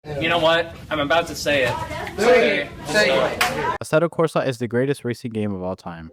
You know what? I'm about to say it. Say it. Assetto Corsa is the greatest racing game of all time.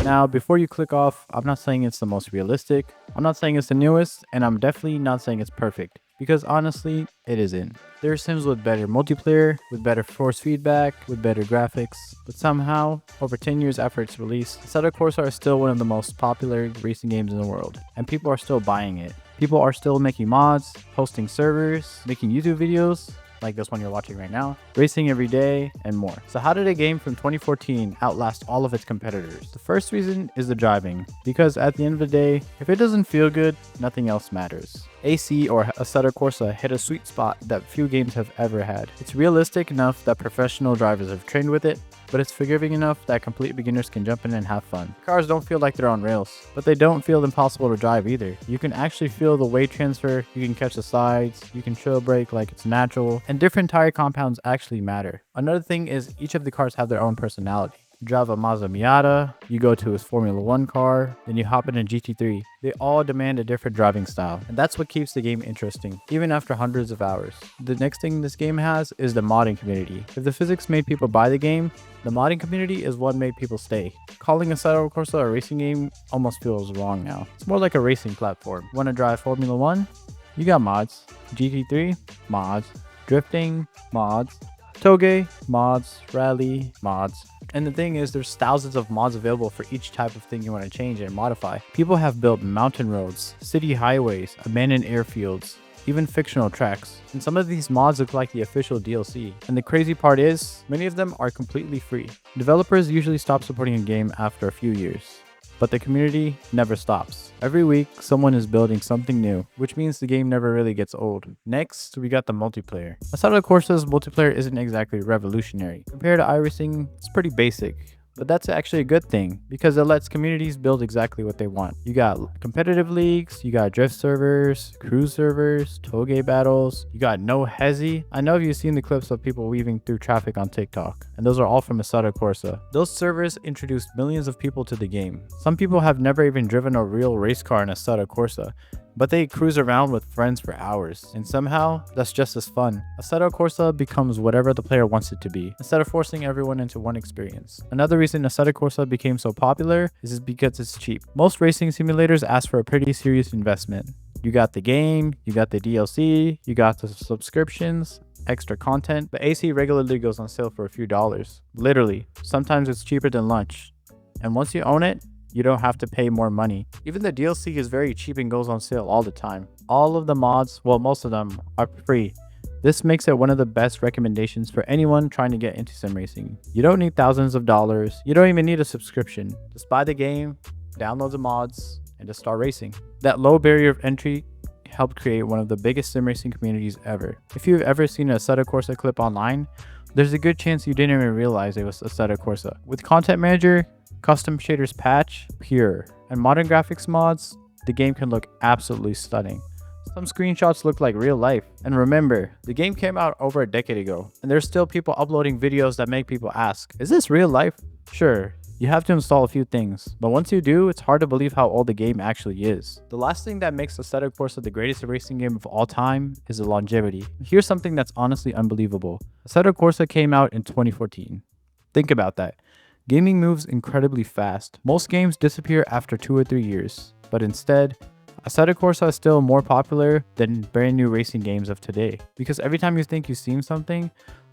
Now, before you click off, I'm not saying it's the most realistic, I'm not saying it's the newest, and I'm definitely not saying it's perfect, because honestly, it isn't. There are sims with better multiplayer, with better force feedback, with better graphics, but somehow, over 10 years after its release, Assetto Corsa is still one of the most popular racing games in the world, and people are still buying it. People are still making mods, hosting servers, making YouTube videos, like this one you're watching right now, racing every day, and more. So how did a game from 2014 outlast all of its competitors? The first reason is the driving, because at the end of the day, if it doesn't feel good, nothing else matters. AC or Assetto Corsa hit a sweet spot that few games have ever had. It's realistic enough that professional drivers have trained with it, but it's forgiving enough that complete beginners can jump in and have fun. Cars don't feel like they're on rails, but they don't feel impossible to drive either. You can actually feel the weight transfer, you can catch the sides, you can chill brake like it's natural, and different tire compounds actually matter. Another thing is each of the cars have their own personality. You drive a Mazda Miata, you go to his Formula 1 car, then you hop in a GT3. They all demand a different driving style, and that's what keeps the game interesting, even after hundreds of hours. The next thing this game has is the modding community. If the physics made people buy the game, the modding community is what made people stay. Calling Assetto Corsa a racing game almost feels wrong now. It's more like a racing platform. Want to drive Formula 1? You got mods. GT3? Mods. Drifting? Mods. Touge? Mods. Rally? Mods. And the thing is, there's thousands of mods available for each type of thing you want to change and modify. People have built mountain roads, city highways, abandoned airfields, even fictional tracks. And some of these mods look like the official DLC. And the crazy part is, many of them are completely free. Developers usually stop supporting a game after a few years, but the community never stops. Every week, someone is building something new, which means the game never really gets old. Next, we got the multiplayer. Assetto Corsa's multiplayer isn't exactly revolutionary. Compared to iRacing, it's pretty basic. But that's actually a good thing, because it lets communities build exactly what they want. You got competitive leagues, you got drift servers, cruise servers, Touge battles, you got no Hesi. I know you've seen the clips of people weaving through traffic on TikTok, and those are all from Assetto Corsa. Those servers introduced millions of people to the game. Some people have never even driven a real race car in Assetto Corsa, but they cruise around with friends for hours, and somehow that's just as fun. Assetto Corsa becomes whatever the player wants it to be, instead of forcing everyone into one experience. Another reason Assetto Corsa became so popular is because it's cheap. Most racing simulators ask for a pretty serious investment. You got the game, you got the DLC, you got the subscriptions, extra content, but AC regularly goes on sale for a few dollars. Literally, sometimes it's cheaper than lunch. And once you own it, you don't have to pay more money. Even the DLC is very cheap and goes on sale all the time. All of the mods, well, most of them, are free. This makes it one of the best recommendations for anyone trying to get into sim racing. You don't need thousands of dollars. You don't even need a subscription. Just buy the game, download the mods, and just start racing. That low barrier of entry helped create one of the biggest sim racing communities ever. If you've ever seen a Assetto Corsa clip online, there's a good chance you didn't even realize it was Assetto Corsa. With Content Manager, Custom Shaders Patch, Pure, and modern graphics mods, the game can look absolutely stunning. Some screenshots look like real life. And remember, the game came out over a decade ago, and there's still people uploading videos that make people ask, is this real life? Sure, you have to install a few things, but once you do, it's hard to believe how old the game actually is. The last thing that makes Assetto Corsa the greatest racing game of all time is the longevity. Here's something that's honestly unbelievable. Assetto Corsa came out in 2014. Think about that. Gaming moves incredibly fast. Most games disappear after 2 or 3 years, but instead, Assetto Corsa is still more popular than brand new racing games of today, because every time you think you've seen something,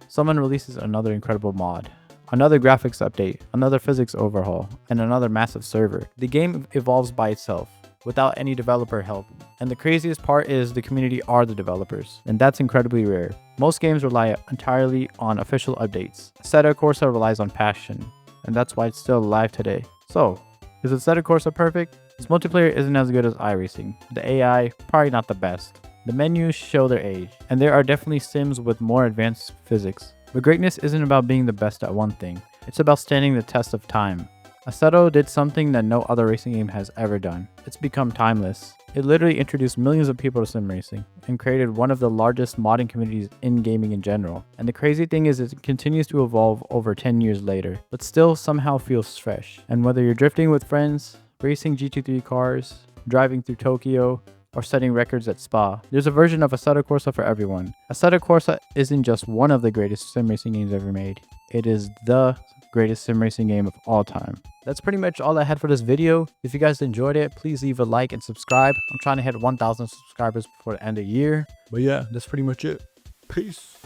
someone releases another incredible mod, another graphics update, another physics overhaul, and another massive server. The game evolves by itself, without any developer help. And the craziest part is the community are the developers, and that's incredibly rare. Most games rely entirely on official updates. Assetto Corsa relies on passion, and that's why it's still alive today. So, is Assetto Corsa perfect? Its multiplayer isn't as good as iRacing. The AI, probably not the best. The menus show their age, and there are definitely sims with more advanced physics. But greatness isn't about being the best at one thing. It's about standing the test of time. Assetto did something that no other racing game has ever done. It's become timeless. It literally introduced millions of people to sim racing and created one of the largest modding communities in gaming in general. And the crazy thing is it continues to evolve over 10 years later, but still somehow feels fresh. And whether you're drifting with friends, racing GT3 cars, driving through Tokyo, or setting records at Spa. There's a version of Assetto Corsa for everyone. Assetto Corsa isn't just one of the greatest sim racing games ever made. It is the greatest sim racing game of all time. That's pretty much all I had for this video. If you guys enjoyed it, please leave a like and subscribe. I'm trying to hit 1,000 subscribers before the end of the year. But yeah, that's pretty much it. Peace.